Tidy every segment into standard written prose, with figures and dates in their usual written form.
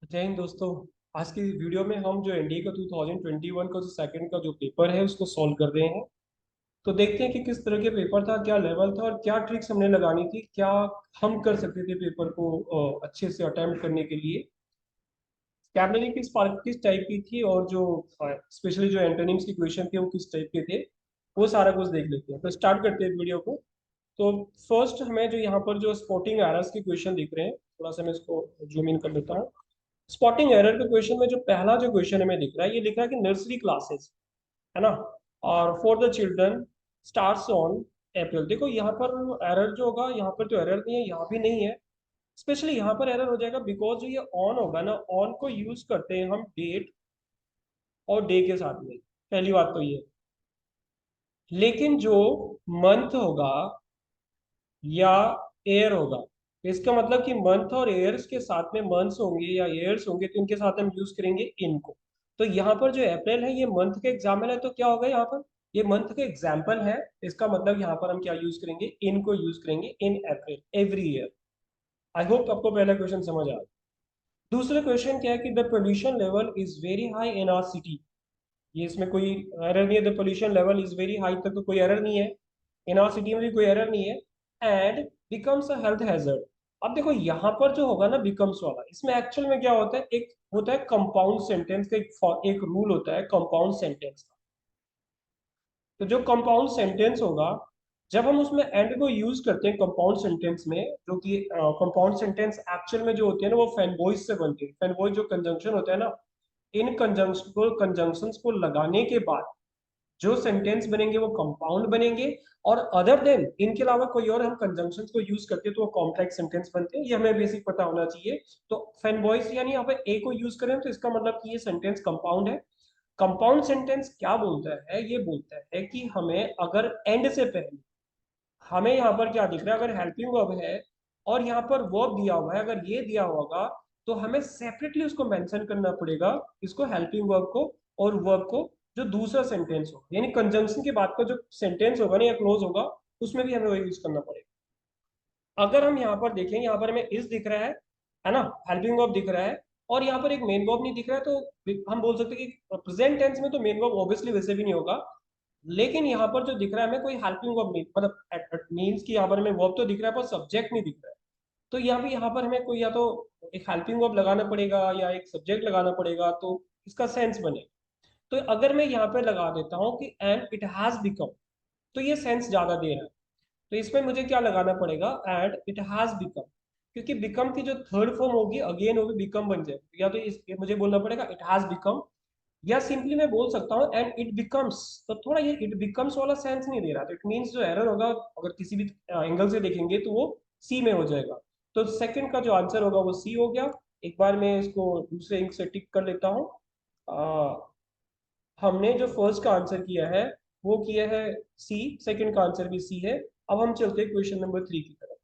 जय हिंद दोस्तों। आज की वीडियो में हम जो एनडीए का 2021 का जो सेकंड का जो पेपर है उसको सॉल्व कर रहे हैं। तो देखते हैं कि किस तरह के पेपर था, क्या लेवल था और क्या ट्रिक्स हमने लगानी थी, क्या हम कर सकते थे पेपर को अच्छे से अटेम्प्ट करने के लिए। कैमरे किस टाइप की थी और जो स्पेशली जो एंटोनिम्स की क्वेश्चन थे वो किस टाइप के थे, वो सारा कुछ देख लेते हैं। तो स्टार्ट करते हैं वीडियो को। तो फर्स्ट हमें जो यहाँ पर जो स्पॉटिंग एरर्स के क्वेश्चन दिख रहे हैं, थोड़ा सा मैं इसको जूम इन कर लेता हूँ। स्पॉटिंग एरर के क्वेश्चन में जो पहला जो क्वेश्चन हमें दिख रहा है, ये लिख रहा है कि नर्सरी क्लासेस, है ना, और for the children starts on April. देखो यहाँ पर एरर जो होगा, यहाँ पर तो एरर नहीं है, यहाँ भी नहीं है। स्पेशली यहाँ पर एरर हो जाएगा बिकॉज जो ये ऑन होगा ना, ऑन को यूज करते हैं हम डेट और डे के साथ में। पहली बात तो ये, लेकिन जो मंथ होगा या एयर होगा, इसका मतलब कि मंथ और एयर्स के साथ में मंथ्स होंगे या एयर्स होंगे तो इनके साथ हम यूज करेंगे इनको। तो यहाँ पर जो अप्रैल है ये मंथ का एग्जाम्पल है, तो क्या होगा यहाँ पर, ये मंथ का एग्जाम्पल है। इसका मतलब यहाँ पर हम क्या यूज करेंगे, इनको यूज करेंगे in April every year. I hope आपको पहला क्वेश्चन समझ आ गया। दूसरा क्वेश्चन क्या है कि the pollution level is very high in our city. ये इसमें कोई एरर नहीं है, the pollution level is very high तक तो कोई एरर नहीं है, इन आवर सिटी में भी कोई एरर नहीं है। And becomes a health hazard. अब देखो यहाँ पर जो होगा ना बिकम्स वाला, इसमें एक्चुअल में क्या होता है, एक होता है कंपाउंड सेंटेंस का, एक रूल होता है कंपाउंड सेंटेंस का। तो जो कंपाउंड सेंटेंस होगा, जब हम उसमें एंड को यूज करते हैं कंपाउंड सेंटेंस में, जो कि कंपाउंड सेंटेंस एक्चुअल में जो होते हैं ना वो फेनबॉयज से बनते हैं। फेनबॉयज जो कंजंक्शन होता है ना, इन कंजंक्शंस को लगाने के बाद जो सेंटेंस बनेंगे वो कंपाउंड बनेंगे। और अदर देन इनके अलावा कोई और हम कंजंक्शंस को यूज करते हैं तो वो कॉम्प्लेक्स सेंटेंस बनते हैं। ये हमें बेसिक पता होना चाहिए। तो फेनबॉयज यानी यहाँ पे ए को यूज करें तो इसका मतलब कि ये सेंटेंस कंपाउंड है। कंपाउंड सेंटेंस क्या बोलता है, ये बोलता है कि हमें अगर एंड से पहले, हमें यहाँ पर क्या दिख रहा है, अगर हेल्पिंग वर्ब है और यहाँ पर वर्ब दिया हुआ है, अगर ये दिया होगा तो हमें सेपरेटली उसको मेंशन करना पड़ेगा, इसको हेल्पिंग वर्ब को और वर्ब को, जो दूसरा सेंटेंस हो यानी कंजंक्शन के बाद का जो सेंटेंस होगा ना या क्लोज होगा, उसमें भी हमें वही यूज करना पड़ेगा। अगर हम यहाँ पर देखें, यहाँ पर हमें इस दिख रहा है ना, हेल्पिंग वर्ब दिख रहा है, और यहाँ पर एक मेन वर्ब नहीं दिख रहा है, तो हम बोल सकते हैं कि प्रेजेंट टेंस में तो मेन वर्ब ऑब्वियसली वैसे भी नहीं होगा। लेकिन यहाँ पर जो दिख रहा है हमें, कोई हेल्पिंग वर्ब नहीं, मतलब मीन्स कि यहाँ पर हमें वर्ब तो दिख रहा है पर सब्जेक्ट नहीं दिख रहा है। तो यहाँ पर हमें कोई या तो एक हेल्पिंग वर्ब लगाना पड़ेगा या एक सब्जेक्ट लगाना पड़ेगा, तो इसका सेंस बने। तो अगर मैं यहाँ पे लगा देता हूँ कि एंड इट हैज बिकम, तो ये सेंस ज्यादा दे रहा है। तो इसमें मुझे क्या लगाना पड़ेगा, एंड इट हैज बिकम, क्योंकि बिकम की जो थर्ड फॉर्म होगी अगेन वो भी बिकम बन जाए, या तो ये मुझे बोलना पड़ेगा इट हैज बिकम, या सिंपली मैं बोल सकता हूँ एंड इट बिकम्स। तो थोड़ा ये इट बिकम्स वाला सेंस नहीं दे रहा, तो इट मीन्स जो एरर होगा अगर किसी भी एंगल से देखेंगे तो वो सी में हो जाएगा। तो सेकंड का जो आंसर होगा वो सी हो गया। एक बार मैं इसको दूसरे इंक से टिक कर लेता हूँ। हमने जो फर्स्ट का आंसर किया है वो किया है सी, सेकंड का आंसर भी सी है। अब हम चलते हैं क्वेश्चन नंबर 3 की तरफ।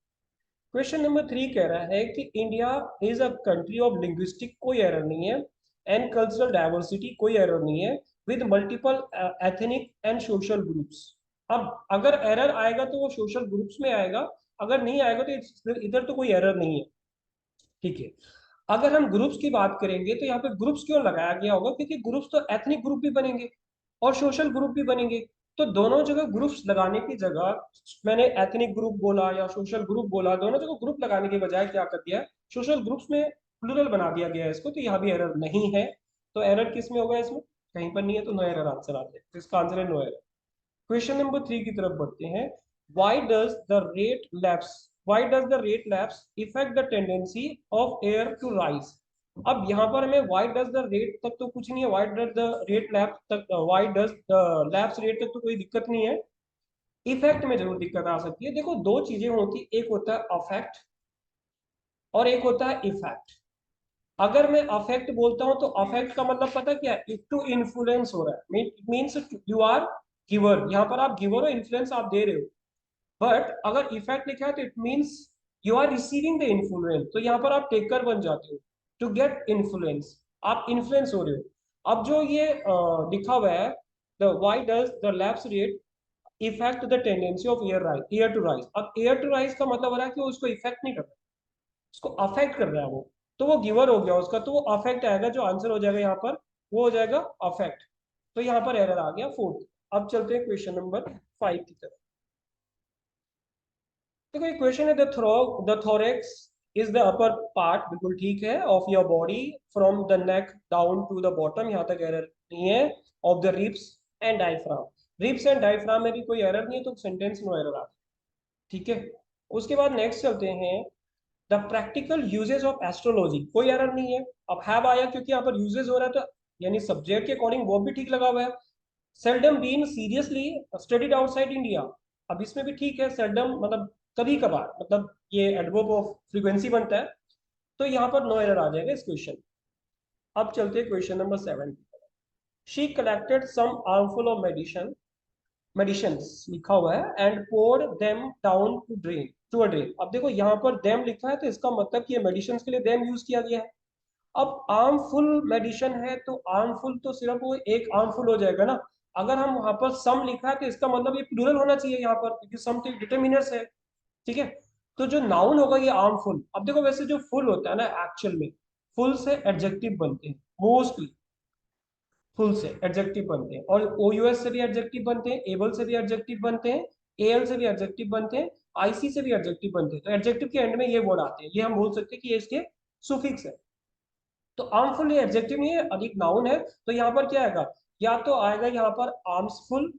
क्वेश्चन नंबर 3 कह रहा है कि India is a country of linguistic, कोई एरर नहीं है, एंड कल्चरल डाइवर्सिटी, कोई एरर नहीं है, with multiple ethnic and social groups. अब अगर एरर आएगा तो वो सोशल ग्रुप्स में आएगा, अगर नहीं आएगा तो इधर तो कोई एरर नहीं है। ठीक है। अगर हम ग्रुप्स की बात करेंगे तो यहाँ पे ग्रुप्स क्यों लगाया गया होगा, क्योंकि ग्रुप्स तो एथनिक ग्रुप भी बनेंगे और सोशल ग्रुप भी बनेंगे। तो दोनों जगह ग्रुप्स लगाने की जगह मैंने एथनिक ग्रुप बोला या सोशल ग्रुप बोला, दोनों जगह ग्रुप लगाने के बजाय क्या कर दिया, सोशल ग्रुप्स में प्लूरल बना दिया गया है इसको। तो यहाँ भी एरर नहीं है। तो एरर किस में होगा, इसमें कहीं पर नहीं है, तो नो एरर आंसर आ जाए। तो इसका आंसर है नो एरर। क्वेश्चन नंबर 3 की तरफ बढ़ते हैं। Why does the rate lapse? Why does the rate lapse affect the tendency of air to rise? अब यहाँ पर हमें why does the rate तक तो कुछ नहीं है, why does the rate lapse तक, why does the lapse rate तक तो कोई दिक्कत नहीं है। इफेक्ट में जरूर दिक्कत आ सकती है। देखो दो चीजें होती, एक होता है अफेक्ट और एक होता है इफेक्ट। अगर मैं अफेक्ट बोलता हूं तो अफेक्ट का मतलब पता क्या है, टू इन्फ्लुएंस हो रहा है, मीन्स यू आर गिवर, यहाँ पर आप गिवर हो, इन्फ्लुएंस आप दे रहे हो। बट अगर इफेक्ट लिखा है तो it means you are receiving the influence, तो यहाँ पर आप टेकर बन जाते हो, टू गेट इन्फ्लुएंस, आप इन्फ्लुएंस हो रहे हो। अब जो ये लिखा हुआ है, the why does the lapse rate effect the tendency of air to rise. अब एयर टू राइज का मतलब हो रहा है कि वो उसको इफेक्ट नहीं कर रहा है, उसको अफेक्ट कर रहा है वो। तो वो गिवर हो गया उसका, तो वो अफेक्ट आएगा, जो आंसर हो जाएगा यहाँ पर वो हो जाएगा अफेक्ट। तो यहाँ पर एरर आ गया फोर्थ। अब चलते हैं क्वेश्चन नंबर 5 की तरफ। देखो ये क्वेश्चन है, the thorax is the upper part, बिल्कुल ठीक है, of your body from the neck down to the bottom, यहाँ तक एरर नहीं है। Of the ribs and diaphragm, ribs and diaphragm में भी कोई एरर नहीं है, तो सेंटेंस नो एरर आ गया, ठीक है। उसके बाद नेक्स्ट चलते हैं, the practical usages of astrology, कोई एरर नहीं है। अब हैव आया क्योंकि यहाँ पर यूजेज हो रहा है, तो यानी सब्जेक्ट के अकॉर्डिंग वो भी ठीक लगा हुआ है। Seldom been seriously studied outside India, अब इसमें भी ठीक है, सेल्डम मतलब कभी कभार, मतलब ये एडवर्ब ऑफ फ्रीक्वेंसी बनता है, तो यहाँ पर नो एरर आ जाएगा इस क्वेश्चन। अब चलते हैं question number 7। She collected some armful of medicines लिखा हुआ है and poured them down to a drain. अब देखो यहाँ पर देम लिखा है, तो इसका मतलब कि ये मेडिसिन के लिए देम यूज किया गया है। अब आर्मफुल मेडिसिन है, तो आर्मफुल तो सिर्फ वो एक आर्मफुल हो जाएगा ना। अगर हम वहां पर सम लिखा है, तो इसका मतलब ये प्लूरल होना चाहिए यहाँ पर, क्योंकि सम तो डिटर्मिनर्स है, ठीक है। तो जो नाउन होगा ये आर्मफुल। अब देखो वैसे जो फुल होता है ना, एक्चुअल में फुल से एडजेक्टिव बनते हैं, मोस्टली फुल से एडजेक्टिव बनते हैं, और ओयूएस से भी एडजेक्टिव बनते हैं, एबल से भी एडजेक्टिव बनते हैं, एल से भी एडजेक्टिव बनते हैं, आईसी से भी एडजेक्टिव बनते हैं। तो एडजेक्टिव के एंड में ये वर्ड आते हैं, ये हम बोल सकते हैं कि ये इसके सुफिक्स है। तो आर्मफुल ये एडजेक्टिव नहीं है, अधिक नाउन है। तो यहाँ पर क्या आएगा, या तो आएगा यहाँ पर आर्म्सफुल,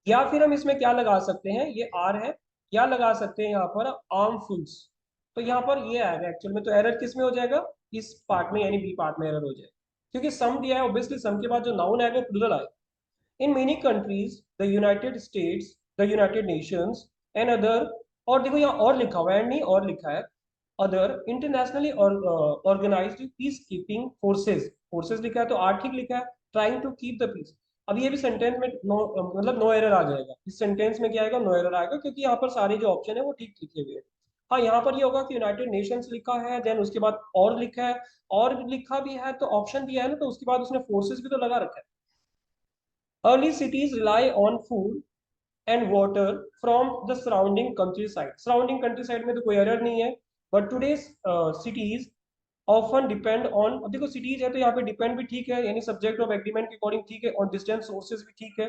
या फिर हम इसमें क्या लगा सकते हैं, ये आर है, या लगा सकते हैं यहाँ पर आर्मफुल्स। तो यहाँ पर ये आएगा एक्चुअल में। तो एरर किस में हो जाएगा, इस पार्ट में, यानी बी पार्ट में एरर हो जाएगा, क्योंकि सम दिया है, ऑब्वियसली सम के बाद जो नाउन आएगा प्लूरल आएगा। In many countries, the United states, the United Nations and other, और देखो यहाँ और लिखा हुआ है, नहीं और लिखा है, other internationally organised peace keeping forces, forces लिखा है तो आर ठीक लिखा है, trying to keep the peace. अब ये भी सेंटेंस में नो, मतलब नो एरर आ जाएगा, इस सेंटेंस में क्या आएगा, नो एरर आएगा, क्योंकि यहाँ पर सारे जो ऑप्शन है वो ठीक लिखे हुए हैं। हाँ यहाँ पर ये होगा कि यूनाइटेड नेशंस लिखा है, देन उसके बाद और लिखा है, और लिखा भी है, तो ऑप्शन दिया है ना, तो उसके बाद उसने फोर्सेज भी तो लगा रखा है। Early cities rely on food and water from the surrounding country side, surrounding country side में तो कोई एरर नहीं है। But today's cities often depend on, अब देखो सिटीज है तो यहाँ पे डिपेंड भी ठीक है, यानी सब्जेक्ट ऑफ एग्रीमेंट के अकॉर्डिंग ठीक है, और डिस्टेंस सोर्सेज भी ठीक है।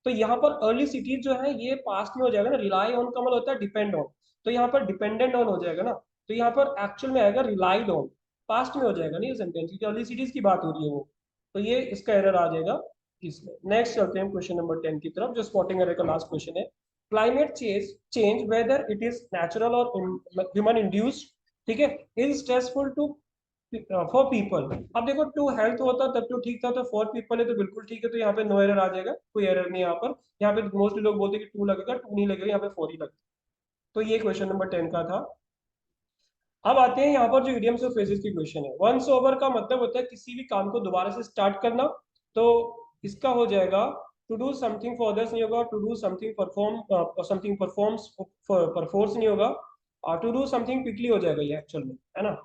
तो यहाँ पर अर्ली सिटीज जो है ये पास्ट में हो जाएगा ना, रिलाई ऑन का मतलब होता है डिपेंड ऑन, तो यहाँ पर डिपेंडेंट ऑन हो जाएगा ना। तो यहाँ पर एक्चुअल में आएगा रिलाइड ऑन, पास्ट में हो जाएगा नहीं ये सेंटेंस, क्योंकि अर्ली सिटीज की बात हो रही है वो। तो ये इसका एरर आ जाएगा इसमें। नेक्स्ट चलते हैं क्वेश्चन नंबर 10 की तरफ, जो स्पॉटिंग एरर का लास्ट क्वेश्चन है। Climate change whether it is natural और ह्यूमन इंड्यूस्ड, ठीक है, is stressful to for people. अब देखो टू हेल्थ होता तब तो ठीक था, तो फॉर पीपल है तो बिल्कुल ठीक है, तो यहाँ पे नो एरर आ जाएगा, कोई एरर नहीं यहाँ पर। यहाँ पे मोस्टली लोग बोलते हैं कि टू लगेगा, टू नहीं लगेगा, यहाँ पे फोर ही लगेगा। तो ये क्वेश्चन नंबर 10 का था। अब आते हैं यहाँ पर जो इडियम्स और फ्रेजेस की क्वेश्चन है। वंस ओवर का मतलब होता है किसी भी काम को दोबारा से स्टार्ट करना, तो इसका हो जाएगा to do something for others नहीं होगा, to do something perform, something performs perforce नहीं होगा, टू डू समथिंग क्विकली हो जाएगा ये एक्चुअल में, है ना।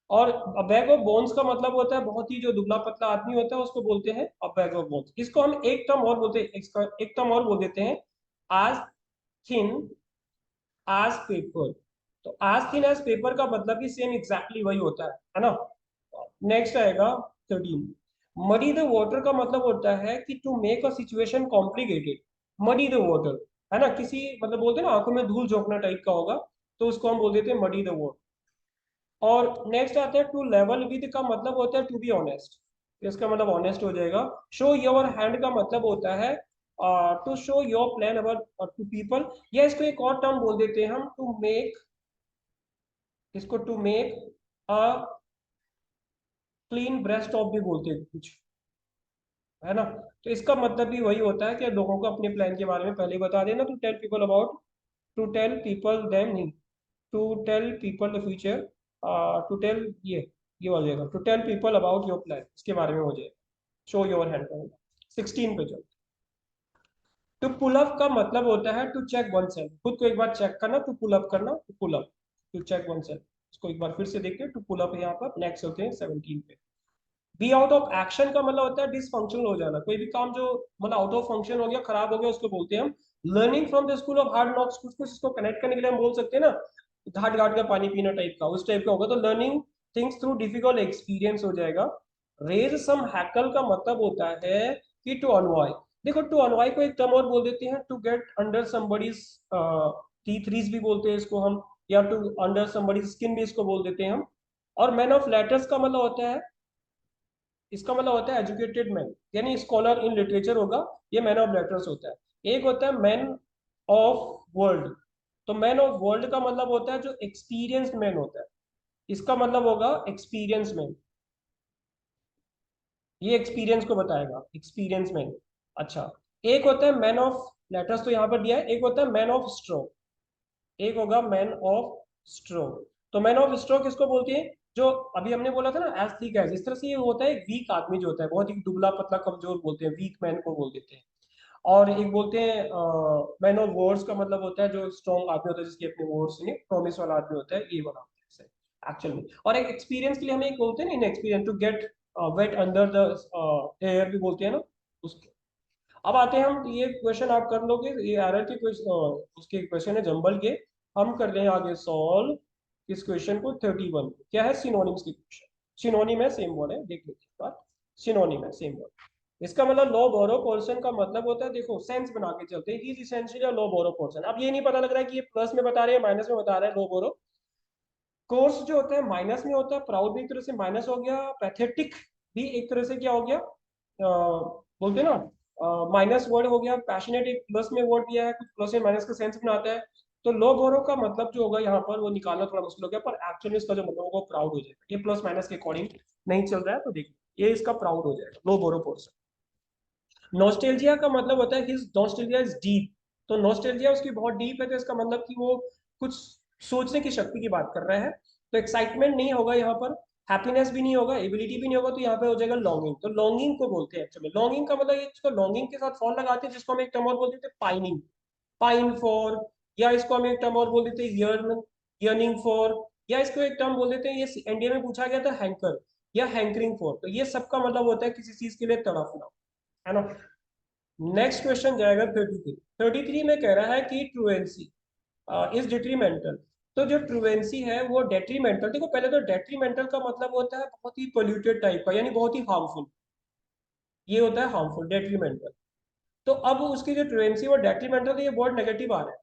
और बैग ऑफ बोन्स का मतलब होता है बहुत ही जो दुबला पतला आदमी होता है उसको बोलते हैं अब बैग ऑफ बोन्स। इसको हम एक टर्म और बोलते हैं, इसका एक टर्म और बोल देते हैं, आज थिन एज पेपर। तो एज थिन एज पेपर का मतलब भी सेम एग्जैक्टली वही होता है ना। नेक्स्ट आएगा 13। मडी द वाटर का मतलब होता है कि to make a situation complicated, muddy the water, है ना, किसी मतलब बोलते हैं ना आंखों में धूल झोंकना टाइप का होगा, तो उसको हम बोल देते हैं मडी द वाटर। और नेक्स्ट आता है टू लेवल विद का मतलब होता है टू बी ऑनेस्ट, इसका मतलब ऑनेस्ट हो जाएगा। शो योर हैंड का मतलब होता है to show your plan about to people, या इसको एक और टर्म बोल देते हैं हम, टू मेक, इसको to make a clean breast of भी बोलते हैं कुछ, है ना। तो इसका मतलब भी वही होता है कि लोगों को अपने प्लान के बारे में पहले बता देना, to tell people about, to tell people them नहीं, to tell people the future, to tell ये हो जाएगा, to tell people about your plan, इसके बारे में हो जाएगा। शो योर हैंड का होगा। 16 पे चल। टू पुल अप का मतलब होता है टू चेक वन सेल्फ, खुद को एक बार चेक करना, टू पुल अप करना, to pull up, to check oneself. इसको एक बार फिर से देखते हैं, टू पुल अप यहाँ पर। नेक्स्ट होते हैं 17 पे। बी आउट ऑफ एक्शन का मतलब होता है डिसफंक्शनल हो जाना, कोई भी काम जो मतलब आउट ऑफ फंक्शन हो गया, खराब हो गया, उसको बोलते हैं हम learning from the school of hard knocks. कुछ कुछ इसको कनेक्ट करने के लिए हम बोल सकते हैं ना, घाट घाट का पानी पीना टाइप का, उस टाइप का होगा, तो learning things through difficult experience हो जाएगा। रेज सम हैकल का मतलब होता है कि टू अनवॉय। देखो टू अनवॉय को एक टर्म और बोल देते हैं, to get under somebody's teeth भी बोलते हैं इसको हम, या टू अंडर समबडीज स्किन भी इसको बोल देते हैं हम। और मैन ऑफ लेटर्स का मतलब होता है, इसका मतलब होता है एजुकेटेड मैन, यानी स्कॉलर इन लिटरेचर होगा, ये मैन ऑफ लेटर्स होता है। एक होता है मैन ऑफ वर्ल्ड, तो मैन ऑफ वर्ल्ड का मतलब होता है जो एक्सपीरियंस्ड मैन होता है, इसका मतलब होगा एक्सपीरियंस मैन, ये एक्सपीरियंस को बताएगा, एक्सपीरियंस मैन। अच्छा, एक होता है मैन ऑफ लेटर्स, तो यहाँ पर दिया है, एक होता है मैन ऑफ स्ट्रो, एक होगा मैन ऑफ स्ट्रो। तो मैन ऑफ स्ट्रो किसको बोलती है, जो अभी हमने बोला था ना एज थिक एज, इस तरह से ये होता है एक वीक आदमी जो होता है, बहुत ही दुबला पतला कमजोर बोलते हैं, वीक मैन को बोल देते हैं। और एक बोलते हैं मैन ऑफ वर्ड्स का मतलब होता है जो स्ट्रॉन्ग आदमी होता है, जिसके अपने वर्ड्स नहीं, प्रॉमिस वाला आदमी होता है, ये वाला एक्चुअल में। और एक एक्सपीरियंस के लिए हमें एक बोलते हैं ना, inexperience to get wet under the air भी बोलते हैं ना उसके। अब आते हैं हम, ये क्वेश्चन आप कर लोगे, ये एरर के क्वेश्चन, उसके क्वेश्चन है जंबल के। हम कर रहे हैं आगे सॉल्व इस क्वेश्चन को 31। क्या है, सिनोनिम्स की क्वेश्चन। सिनोनिम है सेम वर्ड है, देख लीजिए बात, सिनोनिम है सेम वर्ड। इसका मतलब लो बोरो पर्सन का मतलब होता है, देखो सेंस बना के चलते हैं, he is essentially a lowbrow person. अब ये नहीं पता लग रहा है कि ये प्लस में बता रहे हैं माइनस में बता रहे हैं लो बोरो। कोर्स जो होता है माइनस में होता है, प्राउड भी एक तरह से माइनस हो गया, पैथेटिक भी एक तरह से क्या हो गया, बोलते हैं ना माइनस वर्ड हो गया, पैशनेट एक प्लस में वर्ड दिया है, कुछ प्लस एंड माइनस का सेंस बनाता है। तो लो बोरो का मतलब जो होगा यहाँ पर वो निकालना थोड़ा मुश्किल हो गया, पर एक्चुअली इसका जो मतलब होगा प्राउड हो जाएगा, ये प्लस माइनस के अकॉर्डिंग नहीं चल रहा है, तो देखिए ये इसका प्राउड हो जाएगा लो बोरो पोर्सन। नॉस्टैल्जिया का मतलब होता है हिज नॉस्टैल्जिया इज डीप, तो नॉस्टैल्जिया उसकी बहुत डीप है, तो इसका मतलब कि वो कुछ सोचने की शक्ति की बात कर रहा है। तो एक्साइटमेंट नहीं होगा यहाँ पर, हैप्पीनेस भी नहीं होगा, एबिलिटी भी नहीं होगा, तो यहाँ पे हो जाएगा लॉन्गिंग। तो लॉन्गिंग को बोलते हैं एक्चुअली, लॉन्गिंग का मतलब इसको लॉन्गिंग के साथ फॉल लगाते हैं, जिसको हम एक टर्म और बोल देते हैं पाइनिंग, पाइन फॉर, या इसको हम एक टर्म और बोल देते हैं यर्न, यर्निंग फॉर, या इसको एक टर्म बोल देते हैं, ये एनडीए में पूछा गया था, हैंकर या हैंकरिंग फॉर। तो ये सबका मतलब होता है किसी चीज के लिए तड़पना, है ना। नेक्स्ट क्वेश्चन जाएगा 33। 33 में कह रहा है कि ट्रुएंसी इज डिट्रीमेंटल। तो जो ट्रुएंसी है वो डेट्रीमेंटल, देखो पहले तो डेट्रीमेंटल का मतलब होता है बहुत ही पोल्यूटेड टाइप का, यानी बहुत ही हार्मफुल, ये होता है हार्मफुल डेट्रीमेंटल। तो अब उसकी जो ट्रुएंसी वो डेट्रीमेंटल, तो ये वर्ड नेगेटिव आ रहा है।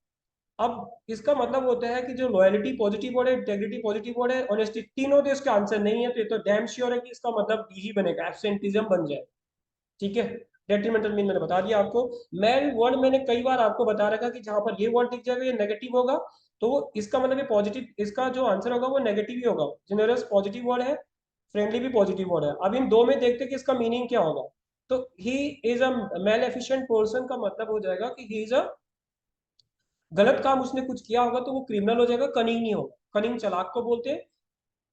अब इसका मतलब होता है कि जो लॉयलिटी पॉजिटिव वर्ड है, इंटेग्रिटी पॉजिटिव वर्ड है, ऑनेस्टी, तीनों तो इसका आंसर नहीं है, तो ये तो डैम श्योर है कि इसका मतलब डी ही बनेगा, एब्सेंटिज्म बन जाए। ठीक है, डेट्रीमेंटल मीन मैंने बता दिया आपको। मैन वर्ड मैंने कई बार आपको बता रखा कि जहां पर ये वर्ड दिख जाएगा ये नेगेटिव होगा, तो वो इसका मतलब ये पॉजिटिव, इसका जो आंसर होगा वो नेगेटिव ही होगा। जेनरस पॉजिटिव वर्ड है, फ्रेंडली भी पॉजिटिव वर्ड है। अब इन दो में देखते हैं कि इसका मीनिंग क्या होगा। तो he is a male efficient person का मतलब हो जाएगा कि ही इज अ, गलत काम उसने कुछ किया होगा तो वो क्रिमिनल हो जाएगा, कनिंग नहीं होगा, कनिंग चालाक को बोलते हैं,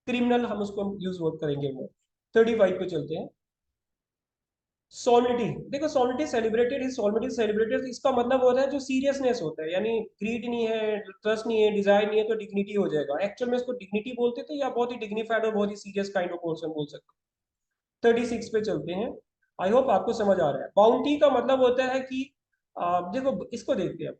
क्रिमिनल हम उसको यूज वर्ड करेंगे वो। 35 पे चलते हैं। सॉलिडिटी, देखो solidity celebrated, is solidity celebrated, इसका मतलब होता है जो सीरियसनेस होता है, यानी ग्रीड नहीं है, ट्रस्ट नहीं है, डिजायर नहीं है, तो डिग्निटी हो जाएगा। एक्चुअल में इसको डिग्निटी बोलते थे, या बहुत ही डिग्निफाइड और बहुत ही सीरियस काइंड ऑफ पर्सन बोल सकते हैं। 36 पे चलते हैं। आई होप आपको समझ आ रहा है। बाउंटी का मतलब होता है कि देखो इसको देखते हैं,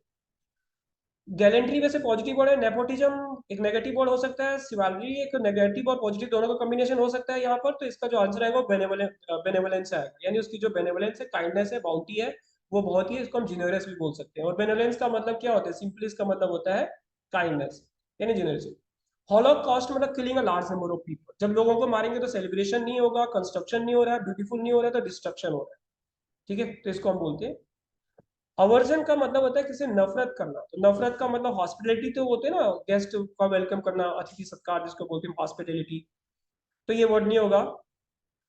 गैलेंट्री वैसे पॉजिटिव वर्ड है, नेपोटिज्म एक नेगेटिव वर्ड हो सकता है, शिवालरी एक नेगेटिव और पॉजिटिव दोनों का कॉम्बिनेशन हो सकता है यहाँ पर। तो इसका जो आंसर आएगा वो बेनेवलेंस आएगा, यानी उसकी जो बेनेवलेंस है, काइंडनेस है, बाउंटी है, वो बहुत ही, इसको हम जिनरस भी बोल सकते हैं। और बेनेवलेंस का मतलब क्या होता है, सिंपली इसका मतलब होता है काइंडनेस, यानी जिनरस। हॉलोकॉस्ट मतलब killing a large number of people, जब लोगों को मारेंगे तो सेलिब्रेशन नहीं होगा, कंस्ट्रक्शन नहीं हो रहा है, ब्यूटीफुल नहीं हो रहा है, तो डिस्ट्रक्शन हो रहा है। ठीक है, तो इसको हम बोलते हैं। अवर्जन का मतलब होता है किसी नफरत करना, तो नफरत का मतलब हॉस्पिटलिटी, तो होते हैं ना गेस्ट का वेलकम करना, अतिथि सत्कार जिसको बोलते हैं हॉस्पिटलिटी, तो ये वर्ड नहीं होगा।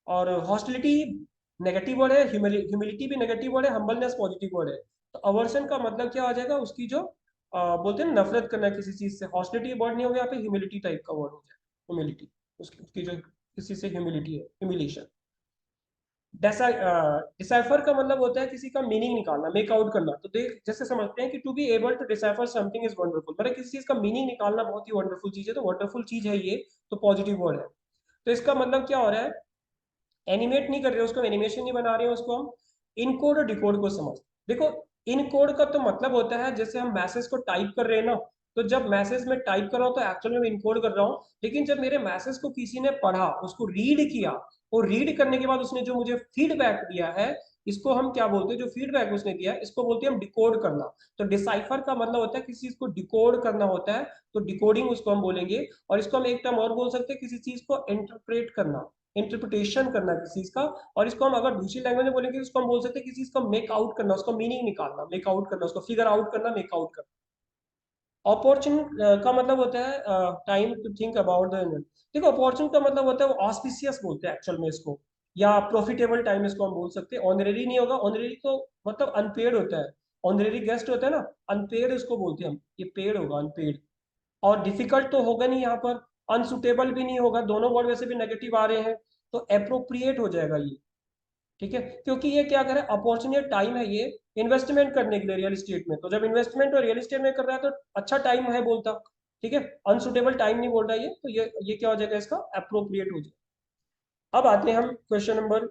और हॉस्टिलिटी नेगेटिव वर्ड है, ह्यूमिलिटी भी नेगेटिव वर्ड है, हम्बलनेस पॉजिटिव वर्ड है। तो अवर्जन का मतलब क्या आ जाएगा, उसकी जो बोलते हैं ना, नफरत करना किसी चीज से। हॉस्टिलिटी वर्ड नहीं होगा यहाँ पे, ह्यूमिलिटी टाइप का वर्ड हो जाएगा, ह्यूमिलिटी, उसकी जो किसी से ह्यूमिलिटी है, ह्यूमिलेशन। डिसाइफर का मतलब होता है किसी का मीनिंग निकालना, मेक आउट करना। तो देख जैसे समझते हैं कि to be able to decipher something is wonderful, मतलब किसी चीज का मीनिंग निकालना बहुत ही वंडरफुल चीज है, तो वंडरफुल चीज है ये, तो पॉजिटिव वर्ड है। तो इसका मतलब क्या हो रहा है, एनिमेट नहीं कर रहे हो उसको, एनिमेशन नहीं बना रहे हो उसको हम, इनकोड और डिकोड को समझ। देखो इनकोड का तो मतलब होता है जैसे हम मैसेज को टाइप कर रहे हैं ना, तो जब मैसेज में टाइप कर रहा हूँ तो एक्चुअल में इनकोड कर रहा हूँ, लेकिन जब मेरे मैसेज को किसी ने पढ़ा, उसको रीड किया, और रीड करने के बाद उसने जो मुझे फीडबैक दिया है, इसको हम क्या बोलते हैं, जो फीडबैक उसने दिया है इसको बोलते हैं हम डिकोड करना। तो डिसाइफर का मतलब होता है किसी चीज को डिकोड करना होता है, तो डिकोडिंग उसको हम बोलेंगे। और इसको हम एक टर्म और बोल सकते हैं, किसी चीज को इंटरप्रेट करना, इंटरप्रिटेशन करना किसी चीज का। और इसको हम अगर दूसरी लैंग्वेज में बोलेंगे तो इसको हम बोल सकते हैं किसी चीज को मेक आउट करना, उसको मीनिंग निकालना, मेक आउट करना, उसको फिगर आउट करना, मेक आउट करना। अपॉर्चुन का मतलब होता है time to think about the. देखो अपॉर्चुन का मतलब होता है वो ऑस्पिशियस बोलते हैं एक्चुअल में इसको, या प्रॉफिटेबल टाइम इसको हम बोल सकते हैं। ऑनरेरी नहीं होगा, ऑनरेरी तो मतलब अनपेड होता है। ऑनरेरी गेस्ट होता है ना, अनपेड इसको बोलते हैं हम, ये पेड होगा, अनपेड। और डिफिकल्ट तो होगा नहीं यहाँ पर, अनसुटेबल भी नहीं होगा, दोनों वर्ड वैसे भी नेगेटिव आ रहे हैं, तो अप्रोप्रिएट हो जाएगा ये। ठीक है, क्योंकि ये क्या करे, अपॉर्चुनिटी टाइम है ये इन्वेस्टमेंट करने के लिए रियल एस्टेट में, तो जब इन्वेस्टमेंट और रियल एस्टेट में कर रहा है तो अच्छा टाइम है बोलता। ठीक है, अनसुटेबल टाइम नहीं बोल रहा ये, तो ये क्या हो जाएगा इसका, अप्रोप्रिएट हो जाएगा। अब आते हैं हम क्वेश्चन नंबर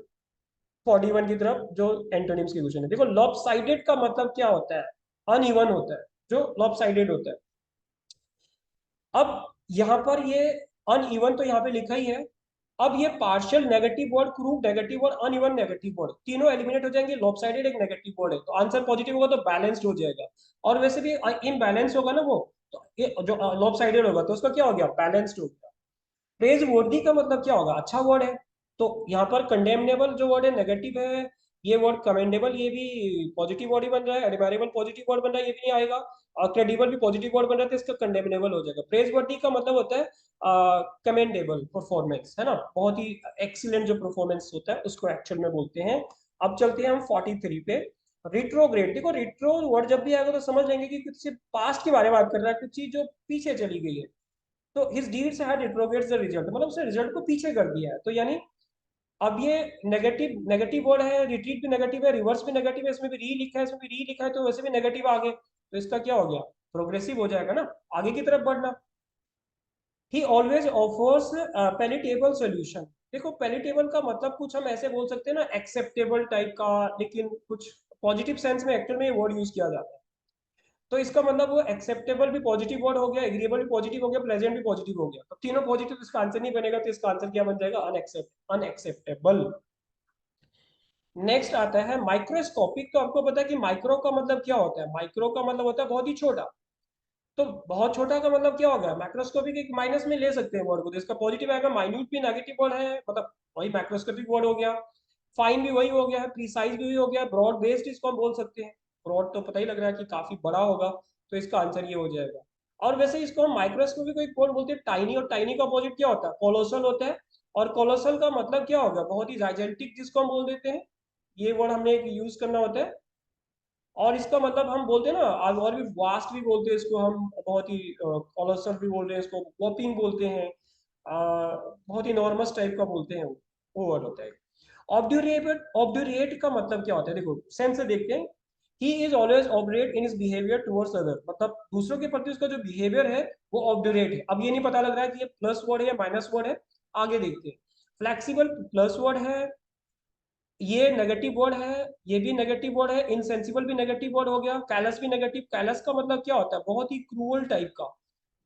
41 की तरफ, जो एंटोनिम्स के क्वेश्चन है। देखो लॉपसाइडेड का मतलब क्या होता है, अनइवन होता है, जो लॉपसाइडेड होता है। अब यहाँ पर ये अनइवन तो यहाँ पे लिखा ही है। अब ये partial negative word, crude negative word, uneven negative word, तीनों एलिमिनेट हो जाएंगे। लॉपसाइडेड एक नेगेटिव वर्ड है, तो आंसर पॉजिटिव होगा तो बैलेंस्ड हो जाएगा। और वैसे भी इनबैलेंस होगा ना वो, तो ये जो लॉपसाइडेड होगा तो उसका क्या हो गया, बैलेंस्ड हो गया। प्रेज वर्दी का मतलब क्या होगा, अच्छा वर्ड है। तो यहाँ पर कंडेमनेबल जो वर्ड है नेगेटिव है, ये वर्ड कमेंडेबल ये भी पॉजिटिव वर्ड ही बन रहा है, एडमायरेबल पॉजिटिव वर्ड बन रहा है, ये भी नहीं आएगा। और क्रेडिबल भी पॉजिटिव वर्ड बन रहा है, तो इसका कंडेमनेबल हो जाएगा। प्रेज वर्दी का मतलब होता है कमेंडेबल परफॉर्मेंस, है ना, बहुत ही एक्सीलेंट जो परफॉर्मेंस होता है उसको एक्चुअल में बोलते हैं। अब चलते हैं हम 43 पे। रिट्रोग्रेड, देखो रिट्रो वर्ड जब भी आएगा तो समझ लेंगे कि किसी पास्ट के बारे में बात कर रहा है, कुछ चीज जो पीछे चली गई है। तो his deeds had retrogrades the result, मतलब उसने रिजल्ट को पीछे कर दिया है, तो यानी अब ये नेगेटिव नेगेटिव वर्ड है, रिट्रीट भी नेगेटिव है, रिवर्स भी नेगेटिव है, इसमें भी री लिखा है, इसमें भी री लिखा है, तो वैसे भी नेगेटिव आ गए, तो इसका क्या हो गया, प्रोग्रेसिव हो जाएगा ना, आगे की तरफ बढ़ना। ही ऑलवेज ऑफर्स पैलेटेबल सोल्यूशन। देखो पैलेटेबल का मतलब कुछ हम ऐसे बोल सकते हैं ना, एक्सेप्टेबल टाइप का, लेकिन कुछ पॉजिटिव सेंस में एक्चुअल में ये वर्ड यूज किया जाता है। तो इसका मतलब वो एक्सेप्टेबल भी पॉजिटिव वर्ड हो गया, एग्रीएबल भी पॉजिटिव हो गया, प्लेजेंट भी पॉजिटिव हो गया, तो तीनों पॉजिटिव, इसका आंसर नहीं बनेगा, तो इसका आंसर क्या बन जाएगा, अनएक्सेप्टेबल। नेक्स्ट आता है माइक्रोस्कोपिक। तो आपको पता है कि माइक्रो का मतलब क्या होता है, माइक्रो का मतलब होता है बहुत ही छोटा। तो बहुत छोटा का मतलब क्या हो गया, माइक्रोस्कोपिक एक माइनस में ले सकते हैं वर्ड को, तो इसका पॉजिटिव आएगा। माइन्यूट भी नेगेटिव वर्ड है, मतलब वही माइक्रोस्कोपिक वर्ड हो गया। फाइन भी वही हो गया है, प्रीसाइज भी वही हो गया, ब्रॉड बेस्ड इसको हम बोल सकते हैं। ब्रॉड तो पता ही लग रहा है कि काफी बड़ा होगा, तो इसका आंसर ये हो जाएगा। और वैसे इसको हम माइक्रोस्कोपिक को एक वर्ड बोलते हैं टाइनी, और टाइनी का अपोजिट क्या होता है, कोलोसल होता है। और कोलोसल का मतलब क्या होगा, बहुत ही जाइजेंटिक जिसको हम बोल देते हैं, ये वर्ड हमने यूज करना होता है। और इसका मतलब हम बोलते हैं ना, आज और भी वास्ट भी बोलते हैं इसको हम, बहुत ही कॉलोसल भी बोल रहे हैं इसको, वॉपिंग बोलते हैं, बहुत ही इनॉर्मस टाइप का बोलते हैं, वो वर्ड होता है। ऑब्ड्यूरेट, ऑब्ड्यूरेट का मतलब क्या होता है, देखो सेंस से देखते हैं। He is always obdurate in his behaviour towards other, मतलब दूसरों के प्रति उसका जो बिहेवियर है वो ऑब्ड्यूरेट है। अब ये नहीं पता लग रहा है कि ये प्लस वर्ड है या माइनस वर्ड है, आगे देखते हैं। फ्लेक्सिबल प्लस वर्ड है, ये नेगेटिव वर्ड है, ये भी नेगेटिव वर्ड है। इनसेंसिबल भी नेगेटिव वर्ड हो गया। कैलस भी नेगेटिव, कैलस का मतलब क्या होता है, बहुत ही क्रूअल टाइप का।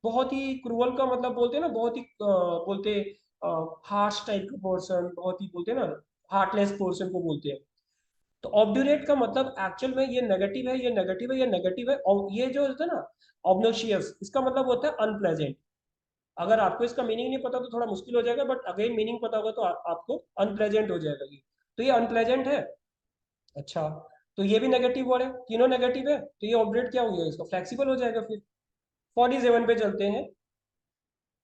बहुत ही क्रूअल का मतलब बोलते हैं ना, बहुत ही बोलते हार्श टाइप का पर्सन, बहुत ही बोलते हैं ना, हार्टलेस पर्सन को बोलते हैं। तो ऑब्ड्यूरेट का मतलब एक्चुअल में ये नेगेटिव है, ये नेगेटिव है, ये नेगेटिव है, और ये जो होता है ना ऑब्नोशियस, इसका मतलब होता है अनप्लेजेंट। अगर आपको इसका मीनिंग नहीं पता तो थोड़ा मुश्किल हो जाएगा, बट अगेन मीनिंग पता होगा तो आपको अनप्लेजेंट हो जाएगा ये। तो ये अनप्लेजेंट है। अच्छा, तो ये भी नेगेटिव वर्ड है, तीनों नेगेटिव है, तो ये ऑब्जेक्ट क्या हो गया, इसका फ्लेक्सिबल हो जाएगा फिर। 47 पे चलते हैं।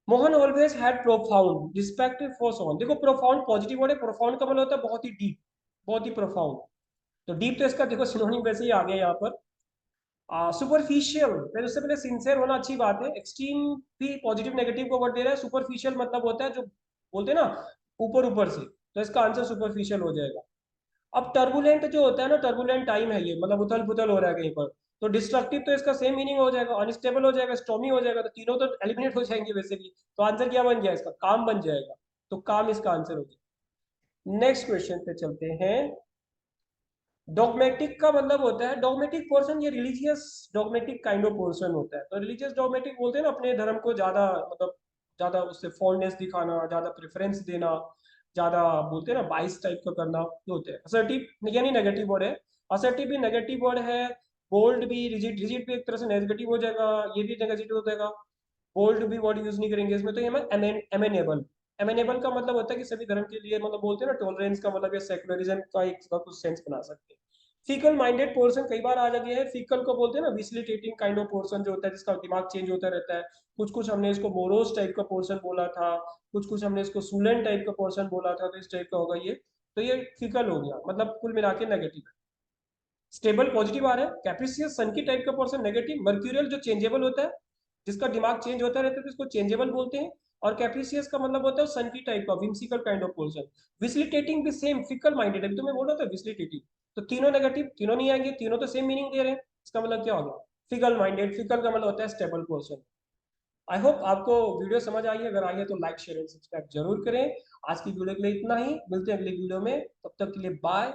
Mohan always had profound respect for someone. देखो प्रोफाउंड पॉजिटिव वर्ड है, प्रोफाउंड का मतलब होता है बहुत ही डीप, बहुत ही प्रोफाउंड। तो डीप तो इसका देखो सिनोनिम वैसे ही आ गया यहाँ पर। सुपरफिशियल, फिर उससे पहले सिंसियर होना अच्छी बात है। एक्सट्रीम भी पॉजिटिव नेगेटिव को वर्ड दे रहा है। सुपरफिशियल मतलब होता है जो बोलते हैं ना, ऊपर ऊपर से, तो इसका आंसर सुपरफिशियल हो जाएगा। अब टर्बुलेंट जो होता है ना, टर्बुलेंट टाइम है ये, मतलब उथल पुथल हो रहा है कहीं पर, तो डिस्ट्रक्टिव तो इसका सेम मीनिंग हो जाएगा। अनस्टेबल हो जाएगा, स्टॉर्मी हो जाएगा, तो तीनों तो एलिमिनेट हो जाएंगे वैसे भी। तो आंसर क्या बन गया इसका, काम बन जाएगा। तो काम इसका आंसर हो जाएगा। नेक्स्ट क्वेश्चन पे चलते हैं। डॉगमेटिक का मतलब होता है, डॉगमेटिक पोर्शन ये religious dogmatic kind of portion होता है। तो रिलीजियस डॉगमेटिक बोलते हैं ना अपने धर्म को ज्यादा, मतलब ज्यादा उससे फॉन्डनेस दिखाना, ज्यादा प्रेफरेंस देना, ज्यादा बोलते हैं ना बाइस टाइप का करना, ये होते हैं। असर्टिव यानी नेगेटिव वर्ड है, असर्टिव भी नेगेटिव वर्ड है, बोल्ड भी, रिजिड, रिजिड भी एक तरह से नेगेटिव हो जाएगा, ये भी नेगेटिव हो जाएगा। बोल्ड भी वर्ड यूज नहीं करेंगे इसमें। तो ये एमेनेबल, एमेनेबल का मतलब होता है कि सभी धर्म के लिए, मतलब बोलते हैं ना टॉलरेंस का मतलब, ये सेकुलरिज्म का एक का कुछ सेंस बना सकते हैं। फीकल माइंडेड पोर्शन कई बार आ गया है, फीकल को बोलते हैं ना विसिलिटेटिंग काइंड ऑफ पोर्शन, जो होता है जिसका दिमाग चेंज होता रहता है। कुछ कुछ हमने इसको मोरोस टाइप का पोर्शन बोला था, कुछ कुछ हमने इसको सूलन टाइप का पोर्शन बोला था, तो इस टाइप का होगा ये। तो ये फीकल हो गया, मतलब कुल मिला के नेगेटिव है। स्टेबल पॉजिटिव आ रहा है। कैप्रिसियस सन की टाइप का पर्सन नेगेटिव। मर्क्यूरियल जो चेंजेबल होता है, जिसका दिमाग चेंज होता रहता है, तो इसको चेंजेबल बोलते हैं। और कैप्रिसियस का मतलब होता है सन की टाइप का, विम्सिकल काइंड ऑफ पर्सन। विसिलिटेटिंग भी सेम, फिकल माइंडेड, अभी तो मैं बोल रहा था विसिलिटेटिंग। तो तीनों नेगेटिव, तीनों नहीं आएंगे, तीनों तो सेम मीनिंग दे रहे हैं। इसका मतलब क्या हो गया, फिकल माइंडेड। फिकल का मतलब होता है स्टेबल पर्सन। आई होप आपको वीडियो समझ आई है। अगर आई है तो लाइक शेयर एंड सब्सक्राइब जरूर करें। आज की वीडियो के लिए इतना ही, मिलते हैं अगले वीडियो में, तब तक के लिए बाय।